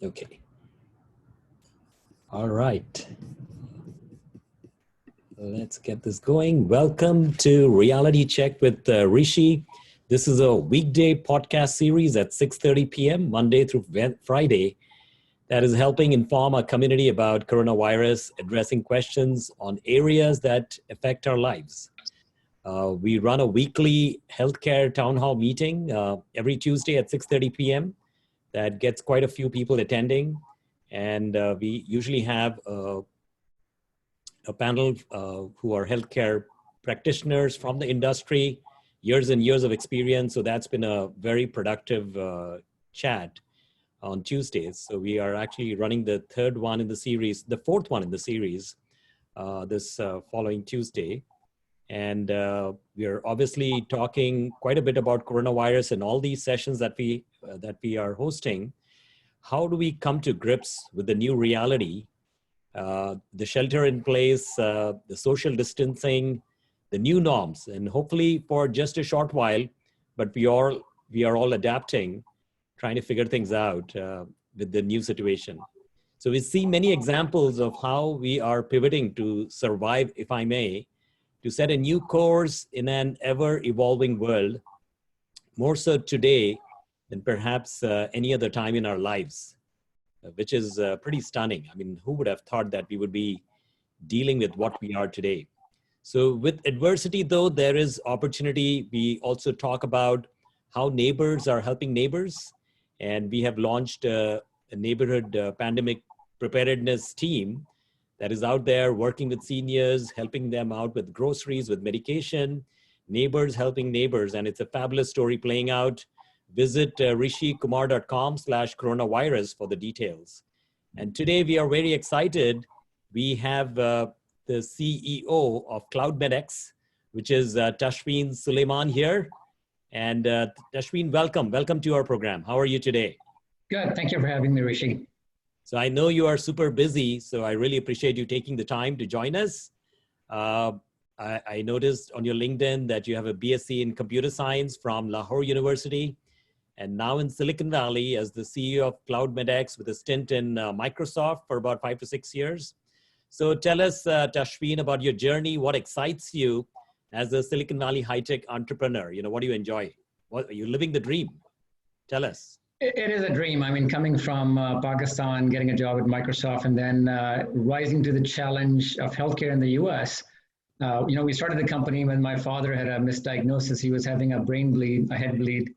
Okay. All right. Let's get this going. Welcome to Reality Check with Rishi. This is a weekday podcast series at 6:30 p.m. Monday through Friday that is helping inform our community about coronavirus, addressing questions on areas that affect our lives. We run a weekly healthcare town hall meeting every Tuesday at 6:30 p.m. that gets quite a few people attending. And we usually have a panel who are healthcare practitioners from the industry, years and years of experience. So that's been a very productive chat on Tuesdays. So we are actually running the fourth one in the series this following Tuesday. And we are obviously talking quite a bit about coronavirus in all these sessions that we are hosting. How do we come to grips with the new reality? The shelter in place, the social distancing, the new norms, and hopefully for just a short while, but we are all adapting, trying to figure things out with the new situation. So we see many examples of how we are pivoting to survive, if I may, to set a new course in an ever-evolving world, more so today than perhaps any other time in our lives, which is pretty stunning. I mean, who would have thought that we would be dealing with what we are today? So with adversity, though, there is opportunity. We also talk about how neighbors are helping neighbors. And we have launched a neighborhood pandemic preparedness team that is out there working with seniors, helping them out with groceries, with medication, neighbors helping neighbors. And it's a fabulous story playing out. Visit rishikumar.com/coronavirus for the details. And today we are very excited. We have the CEO of CloudMedX, which is Tashfeen Suleman here. And Tashfeen, welcome. Welcome to our program. How are you today? Good. Thank you for having me, Rishi. So I know you are super busy, so I really appreciate you taking the time to join us. I noticed on your LinkedIn that you have a BSc in computer science from Lahore University, and now in Silicon Valley as the CEO of CloudMedX with a stint in Microsoft for about 5 to 6 years. So tell us, Tashfeen, about your journey. What excites you as a Silicon Valley high-tech entrepreneur? You know, what do you enjoy? What are you living the dream? Tell us. It is a dream. I mean, coming from Pakistan, getting a job at Microsoft, and then rising to the challenge of healthcare in the US. We started the company when my father had a misdiagnosis. He was having a brain bleed, a head bleed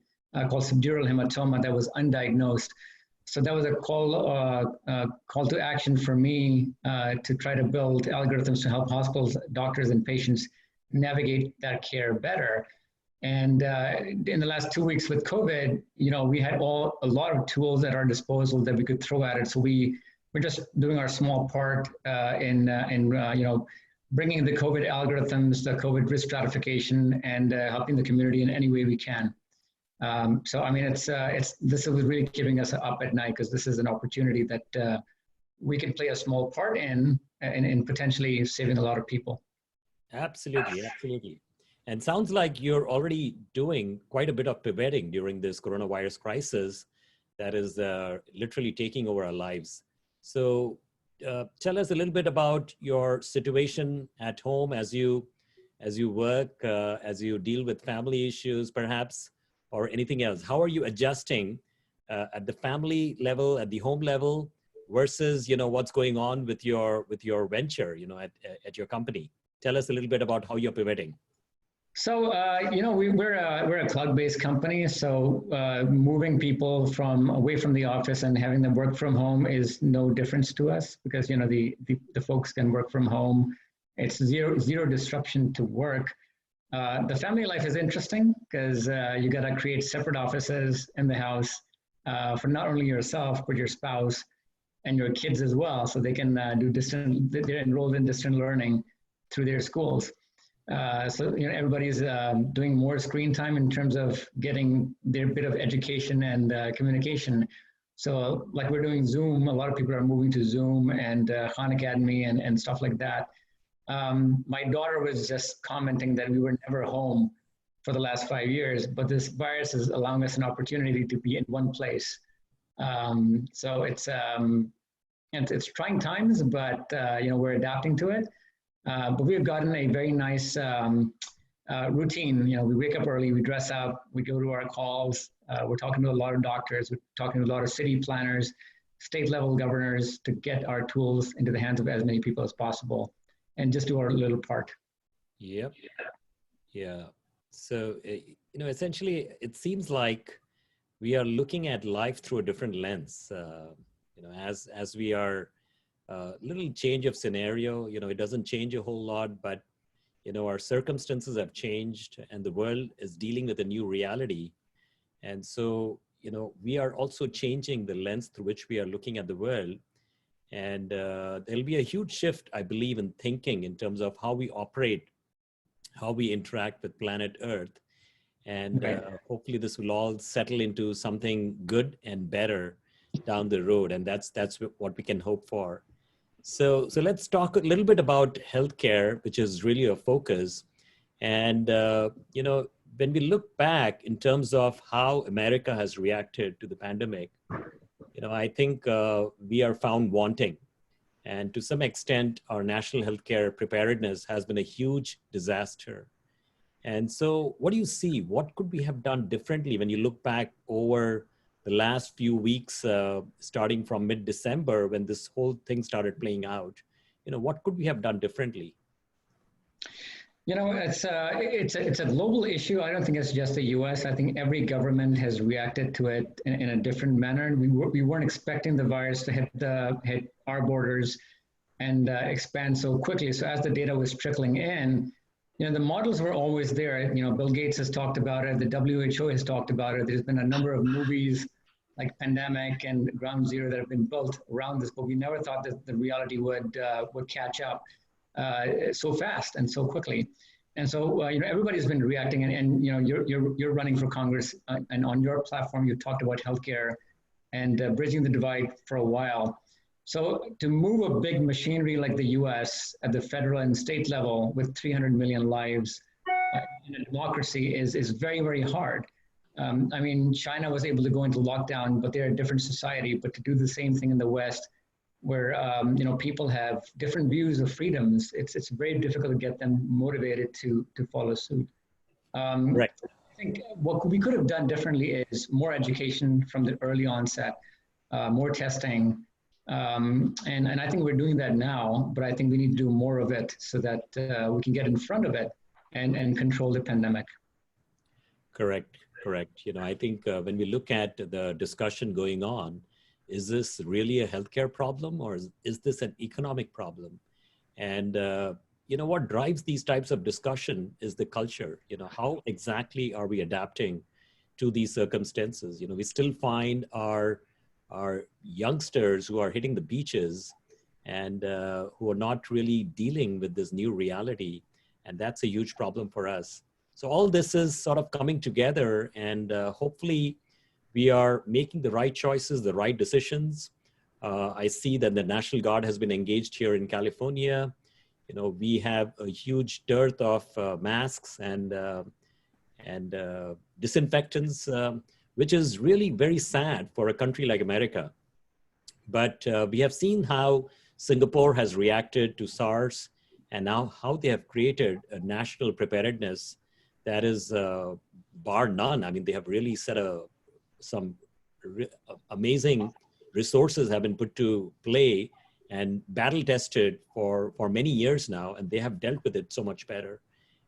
called subdural hematoma that was undiagnosed. So that was a call to action for me to try to build algorithms to help hospitals, doctors, and patients navigate that care better. And in the last 2 weeks with COVID, we had a lot of tools at our disposal that we could throw at it. So we're just doing our small part in bringing the COVID algorithms, the COVID risk stratification, and helping the community in any way we can. So I mean, this is really keeping us up at night because this is an opportunity that we can play a small part in potentially saving a lot of people. Absolutely, absolutely. And sounds like you're already doing quite a bit of pivoting during this coronavirus crisis that is literally taking over our lives. So tell us a little bit about your situation at home as you work, as you deal with family issues, perhaps, or anything else. How are you adjusting at the family level, at the home level, versus what's going on with your venture, at your company? Tell us a little bit about how you're pivoting. So, we're a cloud-based company. So moving people away from the office and having them work from home is no difference to us because, the folks can work from home. It's zero disruption to work. The family life is interesting because you got to create separate offices in the house for not only yourself, but your spouse and your kids as well. So they can they're enrolled in distant learning through their schools. So everybody's doing more screen time in terms of getting their bit of education and communication. So like we're doing Zoom, a lot of people are moving to Zoom and Khan Academy and stuff like that. My daughter was just commenting that we were never home for the last 5 years, but this virus is allowing us an opportunity to be in one place. So it's trying times, but we're adapting to it. But we've gotten a very nice routine. We wake up early, we dress up, we go to our calls. We're talking to a lot of doctors, we're talking to a lot of city planners, state level governors to get our tools into the hands of as many people as possible and just do our little part. Yep. Yeah. So, essentially, it seems like we are looking at life through a different lens. As we are little change of scenario, it doesn't change a whole lot, but our circumstances have changed and the world is dealing with a new reality. And so, we are also changing the lens through which we are looking at the world. And there'll be a huge shift, I believe, in thinking in terms of how we operate, how we interact with planet Earth. And hopefully this will all settle into something good and better down the road. And that's what we can hope for. So let's talk a little bit about healthcare, which is really a focus. And, when we look back in terms of how America has reacted to the pandemic, I think we are found wanting. And to some extent, our national healthcare preparedness has been a huge disaster. And so what do you see? What could we have done differently when you look back over the last few weeks, starting from mid-December when this whole thing started playing out? What could we have done differently? It's a global issue. I don't think it's just the U.S. I think every government has reacted to it in a different manner. We weren't expecting the virus to hit our borders and expand so quickly. So as the data was trickling in, the models were always there. Bill Gates has talked about it. The WHO has talked about it. There's been a number of movies like Pandemic and Ground Zero that have been built around this, but we never thought that the reality would catch up so fast and so quickly. And so, everybody's been reacting, and you're running for Congress, and on your platform, you talked about healthcare and bridging the divide for a while. So to move a big machinery like the US at the federal and state level with 300 million lives in a democracy is very, very hard. China was able to go into lockdown, but they're a different society. But to do the same thing in the West, where people have different views of freedoms, it's very difficult to get them motivated to follow suit. Right. I think what we could have done differently is more education from the early onset, more testing, and I think we're doing that now. But I think we need to do more of it so that we can get in front of it and control the pandemic. Correct. I think when we look at the discussion going on, is this really a healthcare problem or is this an economic problem? And what drives these types of discussion is the culture. How exactly are we adapting to these circumstances? We still find our youngsters who are hitting the beaches and who are not really dealing with this new reality. And that's a huge problem for us. So all this is sort of coming together, and hopefully we are making the right choices, the right decisions. I see that the National Guard has been engaged here in California. We have a huge dearth of masks and disinfectants, which is really very sad for a country like America. But we have seen how Singapore has reacted to SARS, and now how they have created a national preparedness that is bar none. They have really set some amazing resources have been put to play and battle tested for many years now, and they have dealt with it so much better.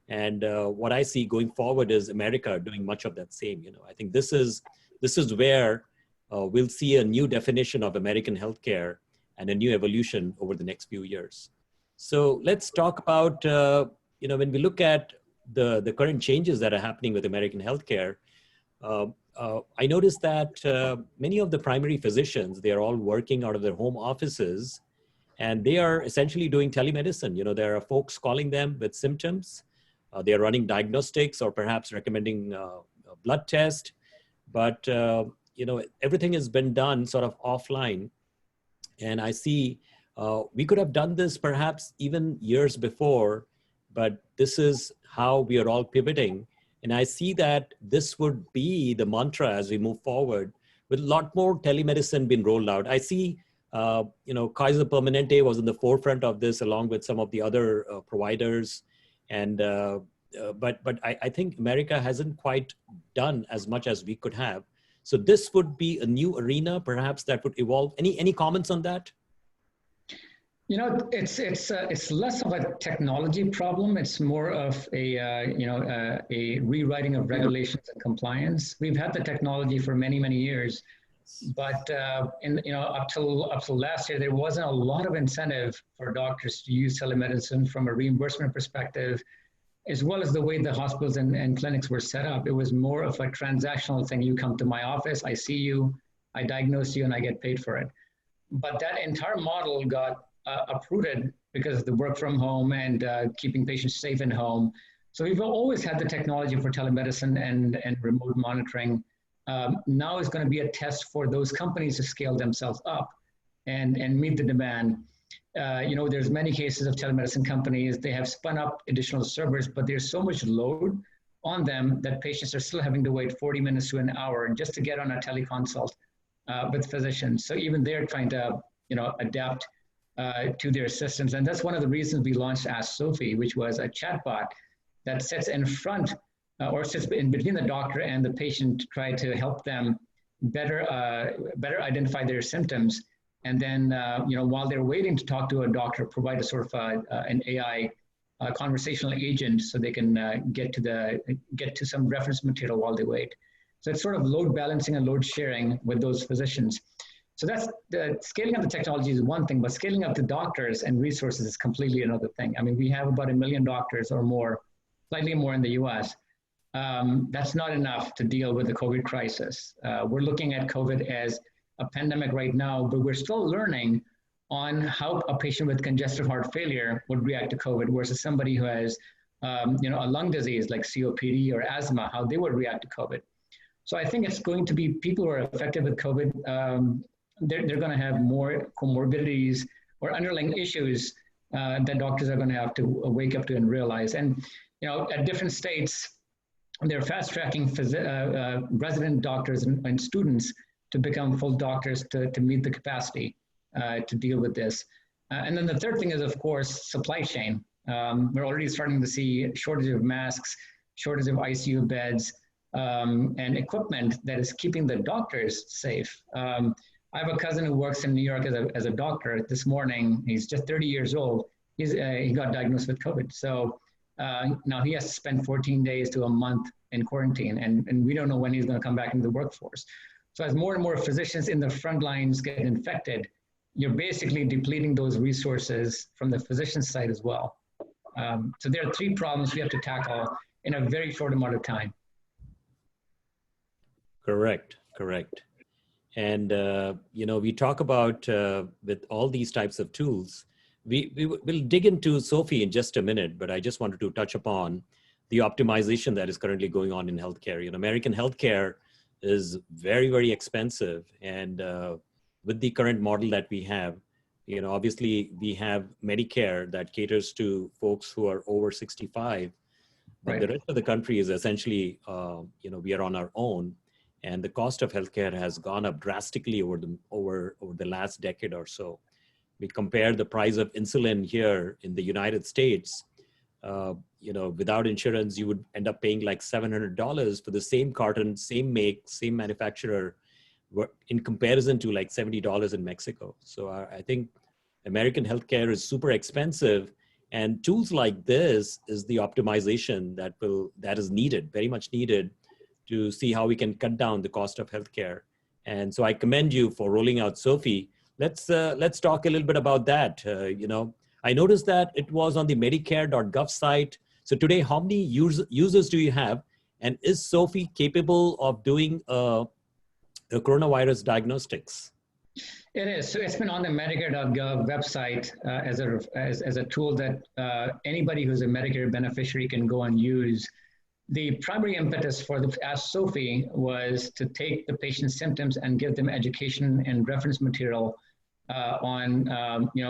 And what I see going forward is America doing much of that same. I think this is where we'll see a new definition of American healthcare and a new evolution over the next few years. So let's talk about when we look at the current changes that are happening with American healthcare. I noticed that many of the primary physicians, they are all working out of their home offices, and they are essentially doing telemedicine. There are folks calling them with symptoms. They are running diagnostics or perhaps recommending a blood test. But, everything has been done sort of offline. And I see we could have done this perhaps even years before, but this is how we are all pivoting. And I see that this would be the mantra as we move forward with a lot more telemedicine being rolled out. I see, Kaiser Permanente was in the forefront of this along with some of the other providers. And, but I think America hasn't quite done as much as we could have. So this would be a new arena, perhaps, that would evolve. Any comments on that? It's less of a technology problem. It's more of a rewriting of regulations and compliance. We've had the technology for many years, but up till last year, there wasn't a lot of incentive for doctors to use telemedicine from a reimbursement perspective, as well as the way the hospitals and clinics were set up. It was more of a transactional thing. You come to my office, I see you, I diagnose you, and I get paid for it. But that entire model got uprooted because of the work from home and keeping patients safe in home. So we've always had the technology for telemedicine and remote monitoring. Now is going to be a test for those companies to scale themselves up and meet the demand. There's many cases of telemedicine companies, they have spun up additional servers, but there's so much load on them that patients are still having to wait 40 minutes to an hour just to get on a teleconsult with physicians. So even they're trying to, adapt to their systems. And that's one of the reasons we launched Ask Sophie, which was a chatbot that sits in front or sits in between the doctor and the patient to try to help them better identify their symptoms. And then, while they're waiting to talk to a doctor, provide a sort of an AI conversational agent so they can get to some reference material while they wait. So it's sort of load balancing and load sharing with those physicians. So that's the scaling up the technology is one thing, but scaling up the doctors and resources is completely another thing. I mean, we have about 1 million doctors or more, slightly more in the US. That's not enough to deal with the COVID crisis. We're looking at COVID as a pandemic right now, but we're still learning on how a patient with congestive heart failure would react to COVID versus somebody who has, a lung disease like COPD or asthma, how they would react to COVID. So I think it's going to be people who are affected with COVID, they're going to have more comorbidities or underlying issues that doctors are going to have to wake up to and realize. And, at different states, they're fast-tracking resident doctors and students to become full doctors to meet the capacity to deal with this. And then the third thing is, of course, supply chain. We're already starting to see shortage of masks, shortage of ICU beds, and equipment that is keeping the doctors safe. I have a cousin who works in New York as a doctor. This morning, he's just 30 years old. He got diagnosed with COVID. So now he has to spend 14 days to a month in quarantine, and we don't know when he's going to come back into the workforce. So as more and more physicians in the front lines get infected, you're basically depleting those resources from the physician side as well. So there are 3 problems we have to tackle in a very short amount of time. Correct. And, we talk about with all these types of tools, we'll dig into Sophie in just a minute, but I just wanted to touch upon the optimization that is currently going on in healthcare. American healthcare is very expensive. And with the current model that we have, obviously we have Medicare that caters to folks who are over 65, but right. The rest of the country is essentially, we are on our own. And the cost of healthcare has gone up drastically over the last decade or so. We compare the price of insulin here in the United States, without insurance, you would end up paying like $700 for the same carton, same make, same manufacturer, in comparison to like $70 in Mexico. So I think American healthcare is super expensive, and tools like this is the optimization that is needed, very much needed, to see how we can cut down the cost of healthcare. And so I commend you for rolling out Sophie. Let's talk a little bit about that. I noticed that it was on the Medicare.gov site. So today, how many users do you have? And is Sophie capable of doing the coronavirus diagnostics? It is. So it's been on the Medicare.gov website as a tool that anybody who's a Medicare beneficiary can go and use. The primary impetus for the Ask Sophie was to take the patient's symptoms and give them education and reference material on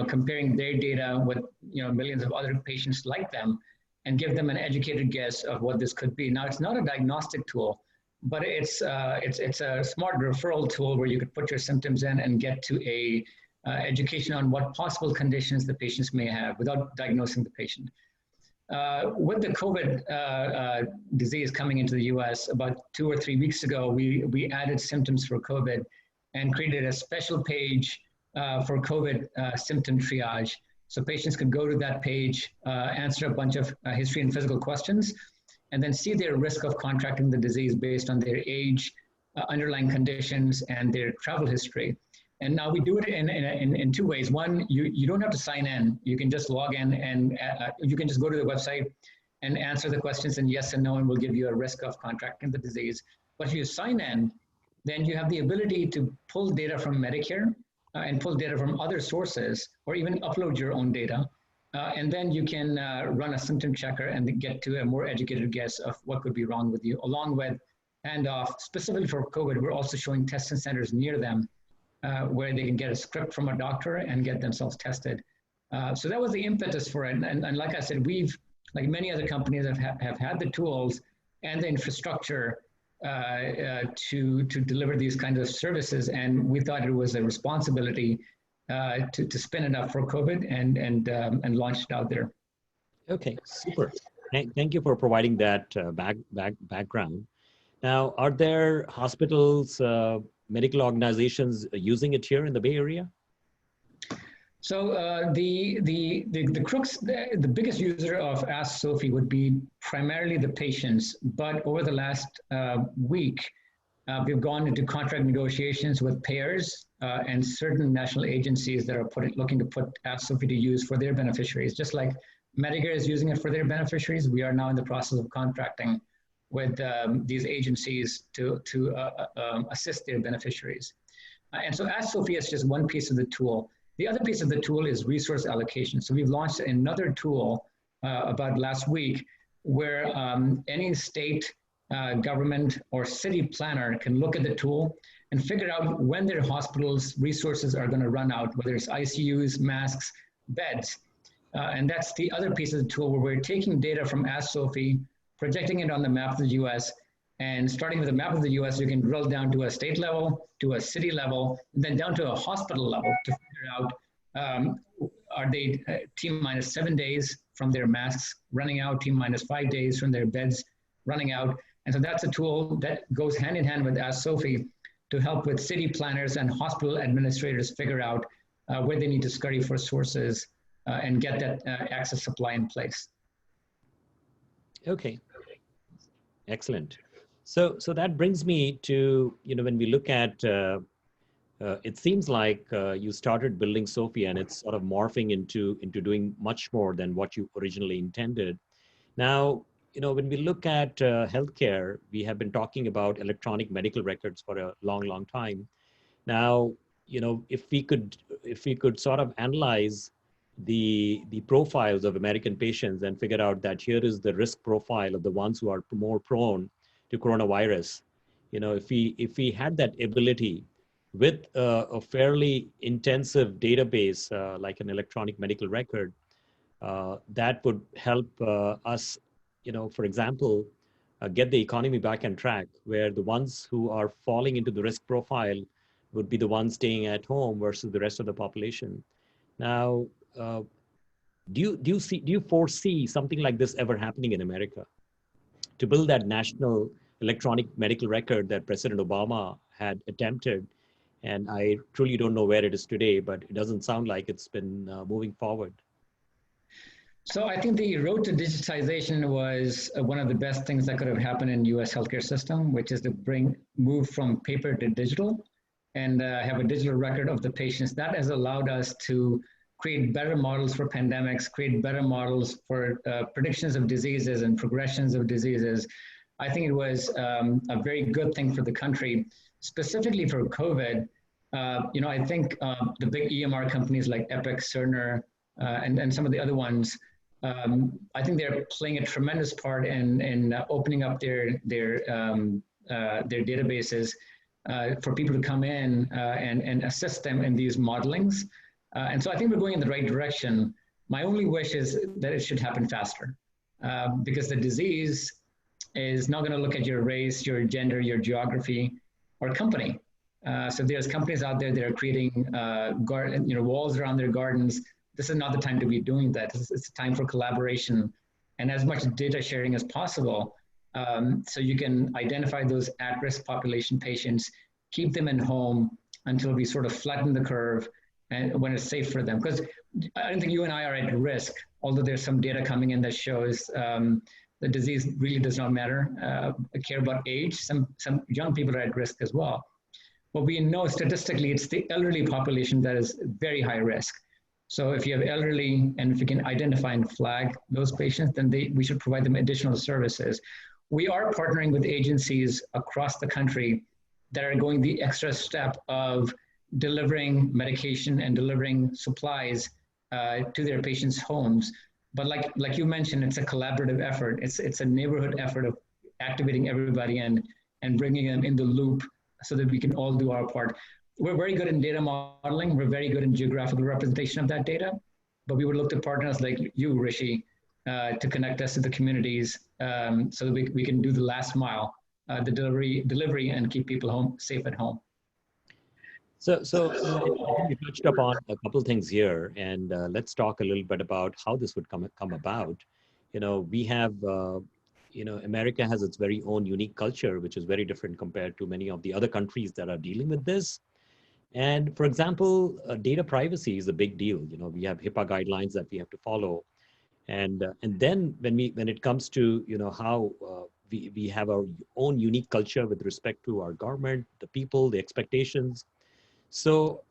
comparing their data with millions of other patients like them, and give them an educated guess of what this could be. Now, it's not a diagnostic tool. but it's a smart referral tool where you could put your symptoms in and get to a education on what possible conditions the patients may have without diagnosing the patient. With the COVID disease coming into the US about 2 or 3 weeks ago, we added symptoms for COVID and created a special page for COVID symptom triage. So patients could go to that page, answer a bunch of history and physical questions, and then see their risk of contracting the disease based on their age, underlying conditions, and their travel history. And now we do it in two ways. One, you don't have to sign in. You can just log in and you can just go to the website and answer the questions and yes and no, and we'll give you a risk of contracting the disease. But if you sign in, then you have the ability to pull data from Medicare and pull data from other sources, or even upload your own data. And then you can run a symptom checker and get to a more educated guess of what could be wrong with you, along with handoff. Specifically for COVID, we're also showing testing centers near them where they can get a script from a doctor and get themselves tested. So that was the impetus for it. And like I said, we've, like many other companies, have had the tools and the infrastructure to deliver these kinds of services. And we thought it was a responsibility to spin it up for COVID and launch it out there. Okay, super. Thank you for providing that background. Now, are there hospitals, medical organizations using it here in the Bay Area? So the crux, the biggest user of Ask Sophie would be primarily the patients. But over the last week, we've gone into contract negotiations with payers and certain national agencies that are looking to put Ask Sophie to use for their beneficiaries. Just like Medicare is using it for their beneficiaries, we are now in the process of contracting with these agencies to assist their beneficiaries. And so Ask Sophie is just one piece of the tool. The other piece of the tool is resource allocation. So we've launched another tool about last week where any state government or city planner can look at the tool and figure out when their hospital's resources are going to run out, whether it's ICUs, masks, beds. And that's the other piece of the tool where we're taking data from Ask Sophie, projecting it on the map of the US, and starting with the map of the US, you can drill down to a state level, to a city level, and then down to a hospital level to figure out, are they T-minus 7 days from their masks running out, T-minus 5 days from their beds running out. And so that's a tool that goes hand in hand with Ask Sophie to help with city planners and hospital administrators figure out where they need to scurry for sources and get that access supply in place. Okay, excellent. So that brings me to, when we look at, it seems like you started building Sophie and it's sort of morphing into doing much more than what you originally intended. Now, when we look at healthcare, we have been talking about electronic medical records for a long, long time. Now, if we could sort of analyze the profiles of American patients and figure out that here is the risk profile of the ones who are more prone to coronavirus. If we had that ability with a fairly intensive database like an electronic medical record, that would help us, for example, get the economy back on track, where the ones who are falling into the risk profile would be the ones staying at home versus the rest of the population. Now, do you foresee something like this ever happening in America? To build that national electronic medical record that President Obama had attempted. And I truly don't know where it is today, but it doesn't sound like it's been moving forward. So I think the road to digitization was one of the best things that could have happened in US healthcare system, which is to move from paper to digital and have a digital record of the patients. That has allowed us to create better models for pandemics, create better models for predictions of diseases and progressions of diseases. I think it was a very good thing for the country, specifically for COVID. I think the big EMR companies like Epic, Cerner, and some of the other ones, I think they're playing a tremendous part in opening up their databases for people to come in and assist them in these modelings. And so I think we're going in the right direction. My only wish is that it should happen faster because the disease is not going to look at your race, your gender, your geography, or company. So there's companies out there that are creating walls around their gardens. This is not the time to be doing that. It's a time for collaboration and as much data sharing as possible, so you can identify those at-risk population patients, keep them in home until we sort of flatten the curve and when it's safe for them. Because I don't think you and I are at risk, although there's some data coming in that shows the disease really does not matter. I care about age. Some young people are at risk as well. But we know statistically it's the elderly population that is very high risk. So if you have elderly and if you can identify and flag those patients, then we should provide them additional services. We are partnering with agencies across the country that are going the extra step of delivering medication and delivering supplies to their patients' homes. But like you mentioned, it's a collaborative effort. It's a neighborhood effort of activating everybody and bringing them in the loop so that we can all do our part. We're very good in data modeling. We're very good in geographical representation of that data, but we would look to partners like you, Rishi, to connect us to the communities so that we can do the last mile, the delivery and keep people home, safe at home. So you touched upon a couple of things here, and let's talk a little bit about how this would come about. We have, America has its very own unique culture, which is very different compared to many of the other countries that are dealing with this. And for example, data privacy is a big deal. We have HIPAA guidelines that we have to follow, and then when it comes to how we have our own unique culture with respect to our government, the people, the expectations. So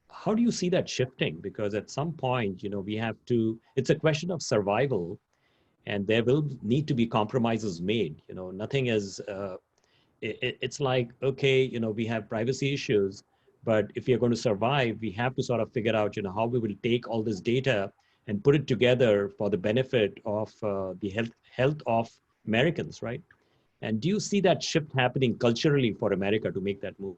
how do you see that shifting? Because at some point, we have to. It's a question of survival, and there will need to be compromises made. Nothing is. It's like, okay, we have privacy issues. But if you're going to survive, we have to sort of figure out, how we will take all this data and put it together for the benefit of the health of Americans, right? And do you see that shift happening culturally for America to make that move?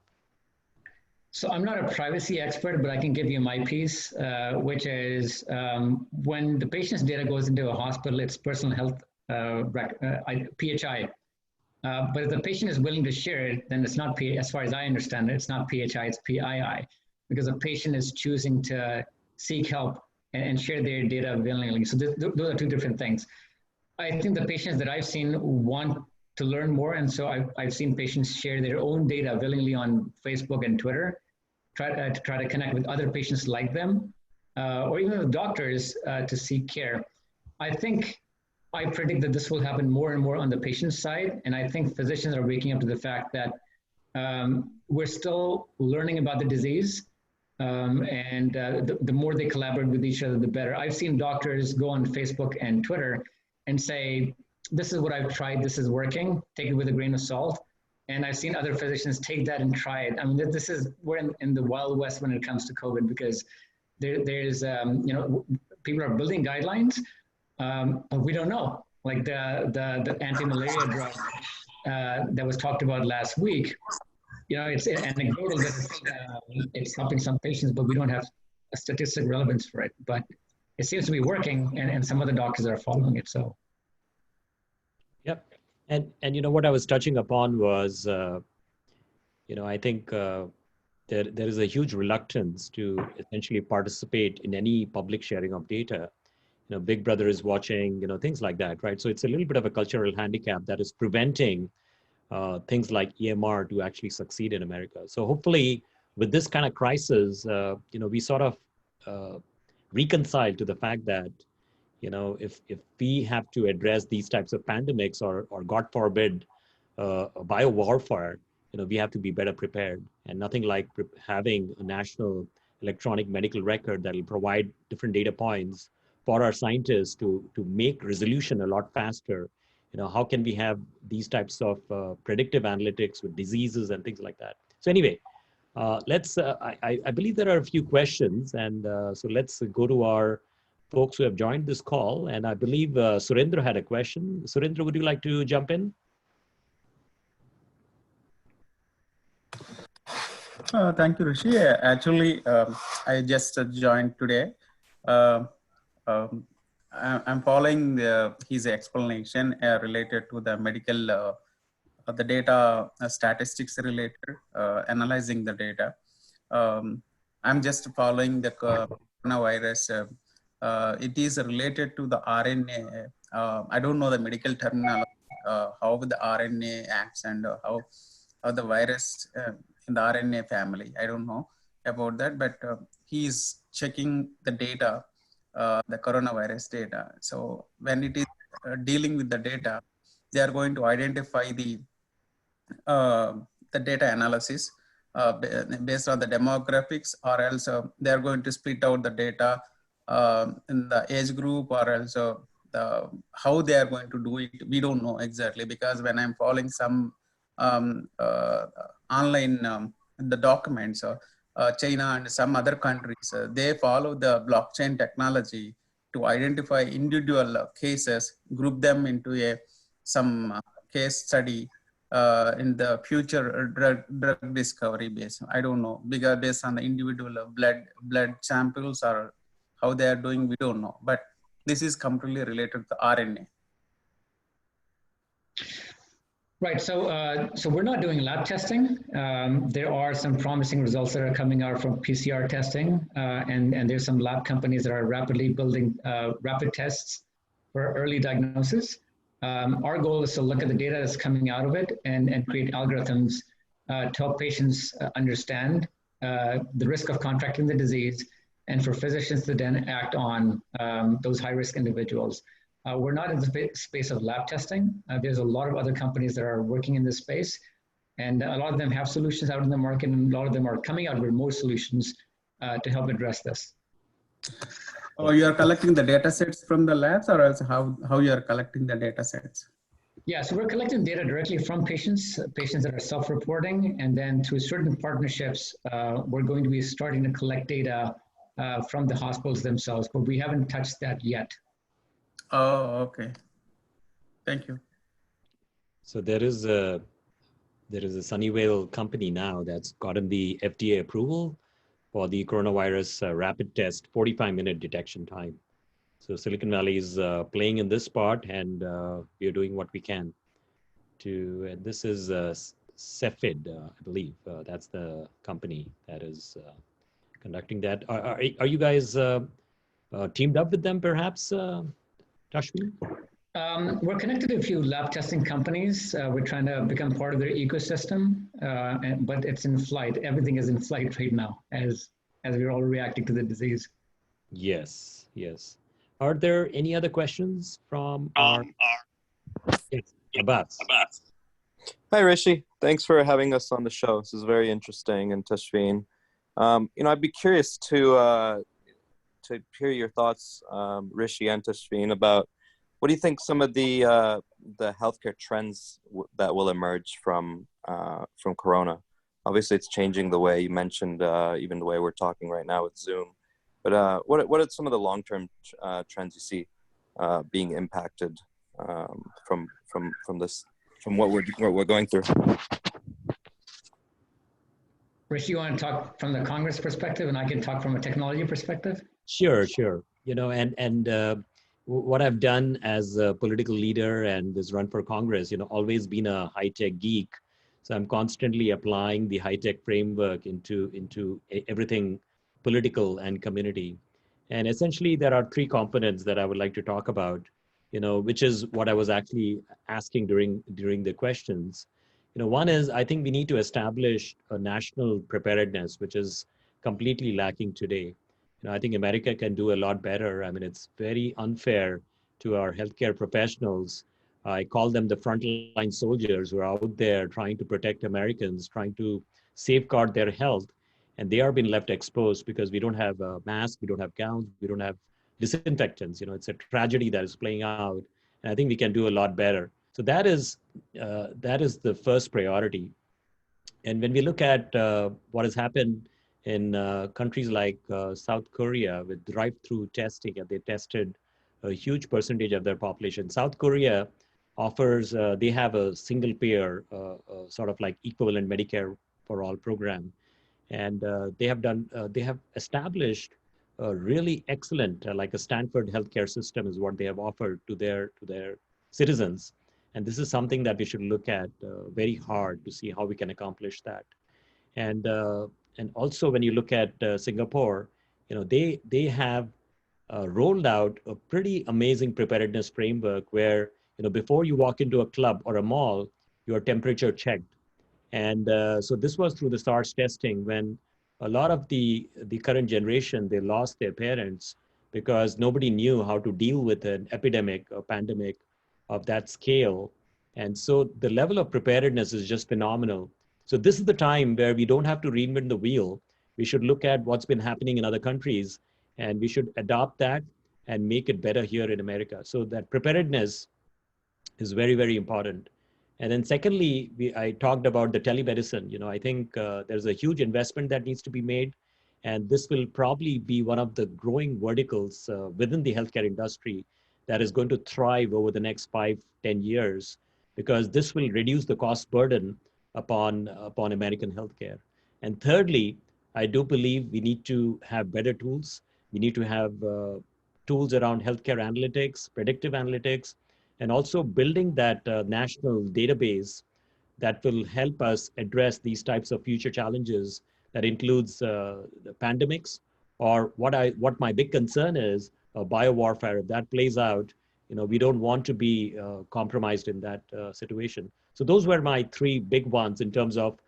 So I'm not a privacy expert, but I can give you my piece, which is when the patient's data goes into a hospital, it's personal health PHI. But if the patient is willing to share it, then it's not as far as I understand it, it's not PHI, it's PII, because the patient is choosing to seek help and share their data willingly. So those are two different things. I think the patients that I've seen want to learn more, and so I've seen patients share their own data willingly on Facebook and Twitter, try to connect with other patients like them, or even with doctors to seek care. I predict that this will happen more and more on the patient side, and I think physicians are waking up to the fact that we're still learning about the disease, and the more they collaborate with each other, the better. I've seen doctors go on Facebook and Twitter and say, this is what I've tried, this is working, take it with a grain of salt. And I've seen other physicians take that and try it. I mean, we're in the Wild West when it comes to COVID, because there's, people are building guidelines, but we don't know. Like the anti-malaria drug that was talked about last week, it's anecdotal that it's helping some patients, but we don't have a statistic relevance for it. But it seems to be working, and some other doctors are following it. So. Yep. And what I was touching upon was, I think there is a huge reluctance to essentially participate in any public sharing of data. Big Brother is watching, things like that, right? So it's a little bit of a cultural handicap that is preventing things like EMR to actually succeed in America. So hopefully with this kind of crisis, we sort of reconcile to the fact that, if we have to address these types of pandemics or God forbid, biowarfare, we have to be better prepared. And nothing like having a national electronic medical record that will provide different data points for our scientists to make resolution a lot faster. How can we have these types of predictive analytics with diseases and things like that? So anyway, I believe there are a few questions, and so let's go to our folks who have joined this call. And I believe Surendra had a question. Surendra, would you like to jump in? Thank you, Rishi. Actually, I just joined today. I'm following his explanation related to the medical, the data statistics related, analyzing the data. I'm just following the coronavirus. It is related to the RNA. I don't know the medical terminology, how the RNA acts and how the virus in the RNA family. I don't know about that, but he's checking the data, the coronavirus data. So when it is dealing with the data, they are going to identify uh, the data analysis based on the demographics, or else they are going to split out the data in the age group, or else how they are going to do it. We don't know exactly, because when I'm following some online the documents, China and some other countries, they follow the blockchain technology to identify individual cases, group them into some case study in the future drug discovery base. I don't know, because based on the individual blood samples or how they are doing, we don't know. But this is completely related to RNA. Right. So we're not doing lab testing. There are some promising results that are coming out from PCR testing, and there's some lab companies that are rapidly building rapid tests for early diagnosis. Our goal is to look at the data that's coming out of it and create algorithms to help patients understand the risk of contracting the disease, and for physicians to then act on those high-risk individuals. We're not in the space of lab testing. There's a lot of other companies that are working in this space, and a lot of them have solutions out in the market, and a lot of them are coming out with more solutions to help address this. Oh, you are collecting the data sets from the labs, or else how you are collecting the data sets? Yeah, so we're collecting data directly from patients that are self-reporting, and then through certain partnerships, we're going to be starting to collect data from the hospitals themselves, but we haven't touched that yet. Oh, okay. Thank you. So there is a Sunnyvale company now that's gotten the FDA approval for the coronavirus rapid test, 45-minute detection time. So Silicon Valley is playing in this part, and we are doing what we can to. And this is Cepheid, I believe. That's the company that is conducting that. Are you guys teamed up with them, perhaps, Tashfeen? We're connected to a few lab testing companies. We're trying to become part of their ecosystem, but it's in flight. Everything is in flight right now as we're all reacting to the disease. Yes, yes. Are there any other questions from our... Yes, Abbas. Hi, Rishi. Thanks for having us on the show. This is very interesting. And Tashfeen, I'd be curious to hear your thoughts, Rishi and Tashfeen, about what do you think some of the healthcare trends that will emerge from Corona? Obviously, it's changing the way you mentioned, even the way we're talking right now with Zoom. But what are some of the long-term trends you see being impacted from what we're going through? Rishi, you want to talk from the Congress perspective, and I can talk from a technology perspective? Sure. What I've done as a political leader and this run for Congress, always been a high-tech geek. So I'm constantly applying the high-tech framework into everything political and community. And essentially, there are three components that I would like to talk about, which is what I was actually asking during the questions. One is, I think we need to establish a national preparedness, which is completely lacking today. I think America can do a lot better. I mean, it's very unfair to our healthcare professionals. I call them the frontline soldiers who are out there trying to protect Americans, trying to safeguard their health. And they are being left exposed because we don't have masks, we don't have gowns, we don't have disinfectants. It's a tragedy that is playing out. And I think we can do a lot better. So that is the first priority. And when we look at what has happened in countries like South Korea with drive-through testing, and they tested a huge percentage of their population. South Korea offers, they have a single payer, sort of like equivalent Medicare for all program. And they have established really excellent, like a Stanford healthcare system is what they have offered to their citizens. And this is something that we should look at very hard to see how we can accomplish that. And and also when you look at Singapore, they have rolled out a pretty amazing preparedness framework where before you walk into a club or a mall, your temperature checked. And so this was through the SARS testing when a lot of the current generation, they lost their parents because nobody knew how to deal with an epidemic or pandemic of that scale. And so the level of preparedness is just phenomenal. So this is the time where we don't have to reinvent the wheel. We should look at what's been happening in other countries and we should adopt that and make it better here in America. So that preparedness is very, very important. And then secondly, I talked about the telemedicine. I think there's a huge investment that needs to be made. And this will probably be one of the growing verticals within the healthcare industry that is going to thrive over the next 5-10 years, because this will reduce the cost burden upon American healthcare. And thirdly, I do believe we need to have better tools. We need to have tools around healthcare analytics, predictive analytics, and also building that national database that will help us address these types of future challenges that includes the pandemics, or what my big concern is, biowarfare. If that plays out, we don't want to be compromised in that situation. So those were my three big ones in terms of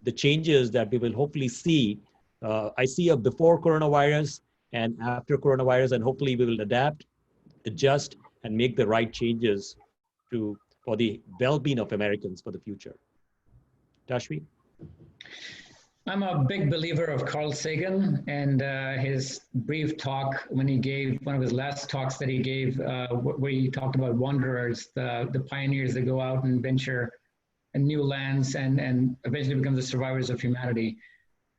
the changes that we will hopefully see. I see a before coronavirus and after coronavirus, and hopefully we will adapt, adjust, and make the right changes for the well-being of Americans for the future. Tashfeen? I'm a big believer of Carl Sagan and his brief talk when he gave one of his last talks that he gave, where he talked about wanderers, the pioneers that go out and venture in new lands and eventually become the survivors of humanity.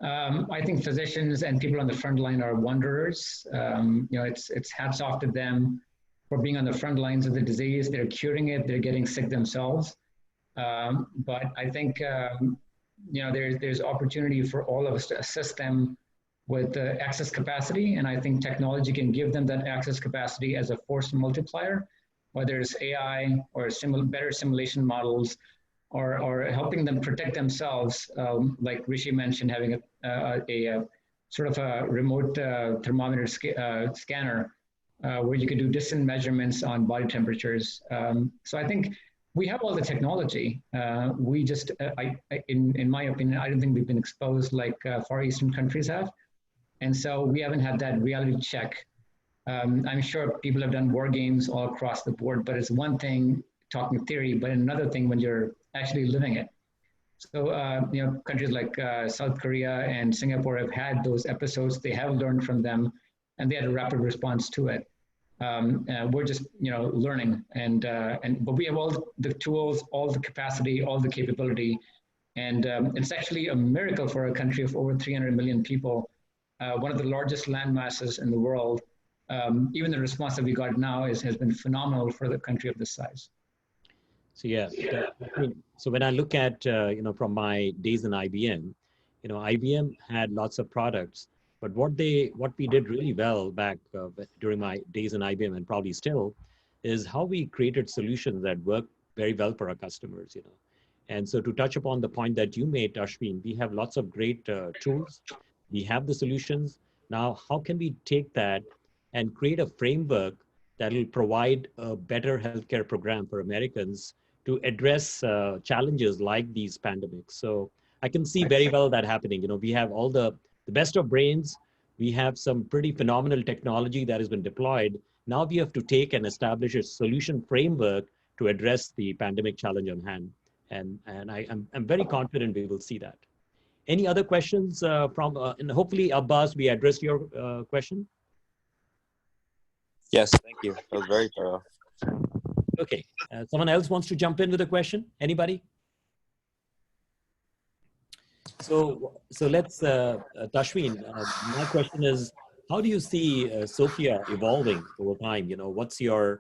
I think physicians and people on the front line are wanderers. It's hats off to them for being on the front lines of the disease. They're curing it, they're getting sick themselves. But I think there's opportunity for all of us to assist them with the access capacity, and I think technology can give them that access capacity as a force multiplier, whether it's AI or better simulation models, or helping them protect themselves, like Rishi mentioned, having a sort of a remote thermometer scanner where you can do distant measurements on body temperatures. So I think we have all the technology. We just, in my opinion, I don't think we've been exposed like Far Eastern countries have. And so we haven't had that reality check. I'm sure people have done war games all across the board, but it's one thing talking theory, but another thing when you're actually living it. So, countries like South Korea and Singapore have had those episodes. They have learned from them, and they had a rapid response to it. We're just, learning, but we have all the tools, all the capacity, all the capability, and it's actually a miracle for a country of over 300 million people, one of the largest land masses in the world. Even the response that we got now has been phenomenal for the country of this size. So yeah, so when I look at from my days in IBM, IBM had lots of products. But what we did really well back during my days in IBM, and probably still, is how we created solutions that work very well for our customers. And so to touch upon the point that you made, Tashfeen, we have lots of great tools. We have the solutions. Now, how can we take that and create a framework that will provide a better healthcare program for Americans to address challenges like these pandemics? So I can see very well that happening. We have all the best of brains. We have some pretty phenomenal technology that has been deployed. Now we have to take and establish a solution framework to address the pandemic challenge on hand. And I'm very confident we will see that. Any other questions and hopefully Abbas, we addressed your question? Yes, thank you. That was very thorough. Okay, someone else wants to jump in with a question? Anybody? So let's, Tashfeen, my question is, how do you see Sophia evolving over time? What's your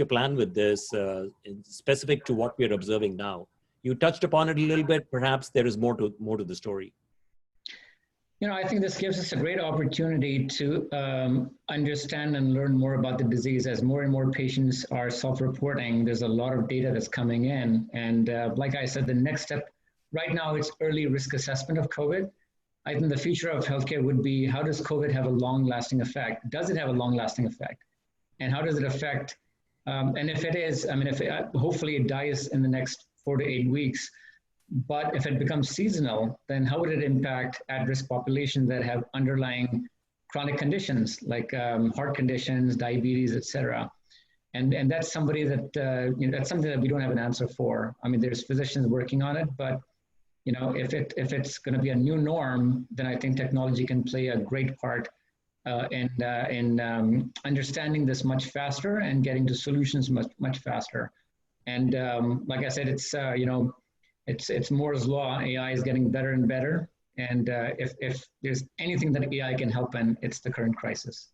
plan with this, specific to what we're observing now? You touched upon it a little bit. Perhaps there is more to the story. I think this gives us a great opportunity to understand and learn more about the disease as more and more patients are self-reporting. There's a lot of data that's coming in. And like I said, the next step right now, it's early risk assessment of COVID. I think the future of healthcare would be, how does COVID have a long-lasting effect? Does it have a long-lasting effect? And how does it affect, and if it is, hopefully it dies in the next 4 to 8 weeks, but if it becomes seasonal, then how would it impact at-risk populations that have underlying chronic conditions like heart conditions, diabetes, et cetera? And that's somebody that, that's something that we don't have an answer for. I mean, there's physicians working on it, but if it's going to be a new norm, then I think technology can play a great part in understanding this much faster and getting to solutions much faster. And like I said, it's Moore's law. AI is getting better and better. And if there's anything that AI can help in, it's the current crisis.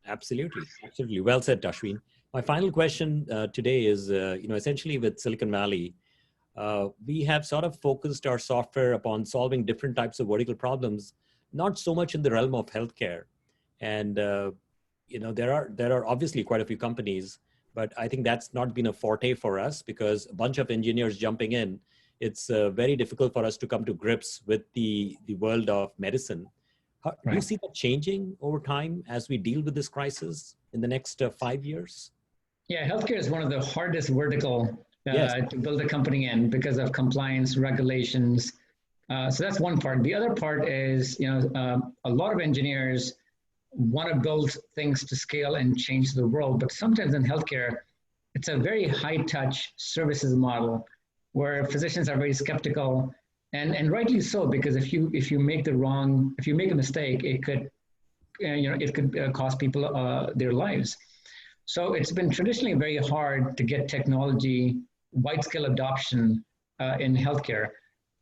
Absolutely. Absolutely. Well said, Tashfeen. My final question today is, essentially with Silicon Valley, we have sort of focused our software upon solving different types of vertical problems, not so much in the realm of healthcare. And, there are obviously quite a few companies, but I think that's not been a forte for us because a bunch of engineers jumping in, it's very difficult for us to come to grips with the world of medicine. Do you see that changing over time as we deal with this crisis in the next 5 years? Yeah, healthcare is one of the hardest vertical to build a company in because of compliance regulations. So that's one part. The other part is, a lot of engineers want to build things to scale and change the world, but sometimes in healthcare, it's a very high-touch services model where physicians are very skeptical, and rightly so, because if you make a mistake, it could cost people their lives. So it's been traditionally very hard to get technology wide-scale adoption in healthcare.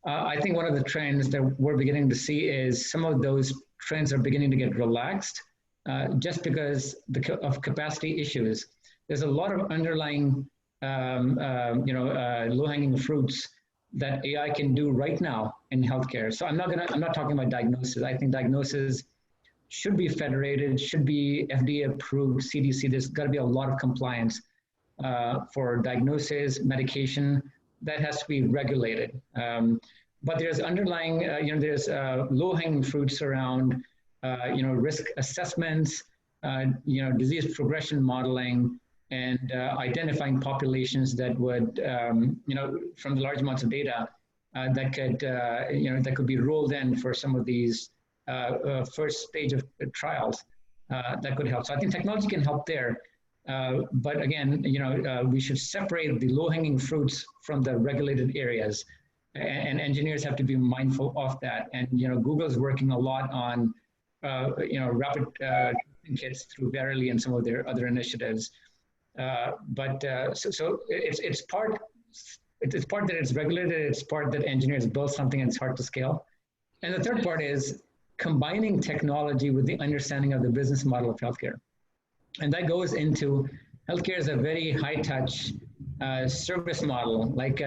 I think one of the trends that we're beginning to see is some of those trends are beginning to get relaxed just because of capacity issues. There's a lot of underlying low-hanging fruits that AI can do right now in healthcare. So I'm not talking about diagnosis. I think diagnosis should be federated, should be FDA approved, CDC. There's got to be a lot of compliance for diagnosis, medication. That has to be regulated. But there's underlying, there's low-hanging fruits around, risk assessments, disease progression modeling, and identifying populations that would, from the large amounts of data that could be rolled in for some of these first stage of trials that could help. So I think technology can help there. But again, we should separate the low-hanging fruits from the regulated areas, and engineers have to be mindful of that. And Google is working a lot on rapid kits through Verily and some of their other initiatives. So it's part that it's regulated. It's part that engineers build something and it's hard to scale. And the third part is combining technology with the understanding of the business model of healthcare. And that goes into healthcare is a very high-touch service model. Like,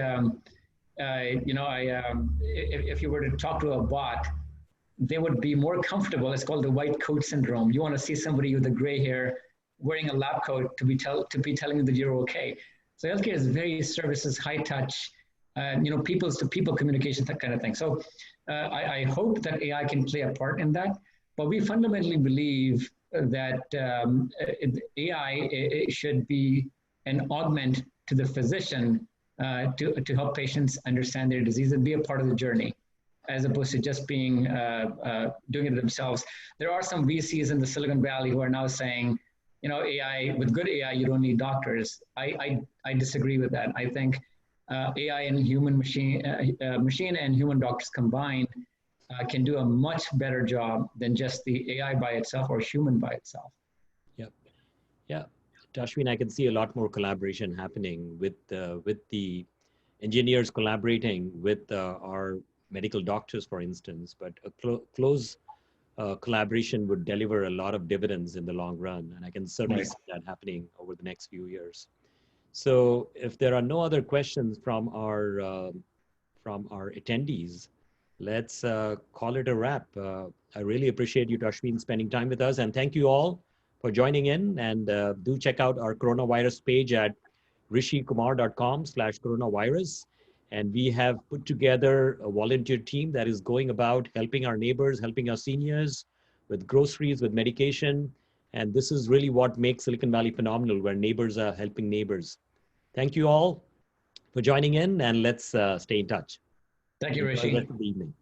if you were to talk to a bot, they would be more comfortable. It's called the white coat syndrome. You want to see somebody with a gray hair wearing a lab coat to be telling you that you're okay. So healthcare is very services, high-touch, people-to-people communication, that kind of thing. So I hope that AI can play a part in that. But we fundamentally believe that AI should be an augment to the physician to help patients understand their disease and be a part of the journey, as opposed to just being doing it themselves. There are some VCs in the Silicon Valley who are now saying, AI, with good AI, you don't need doctors. I disagree with that. I think AI and machine and human doctors combined can do a much better job than just the AI by itself or human by itself. Yep. Yeah. Tashfeen, I can see a lot more collaboration happening with the engineers collaborating with our medical doctors, for instance, but a close collaboration would deliver a lot of dividends in the long run. And I can certainly see that happening over the next few years. So if there are no other questions from our attendees, let's call it a wrap. I really appreciate you, Tashfeen, spending time with us. And thank you all for joining in. And do check out our coronavirus page at rishikumar.com/coronavirus. And we have put together a volunteer team that is going about helping our neighbors, helping our seniors with groceries, with medication. And this is really what makes Silicon Valley phenomenal, where neighbors are helping neighbors. Thank you all for joining in, and let's stay in touch. Thank you, Enjoy the Rishi. rest of the evening.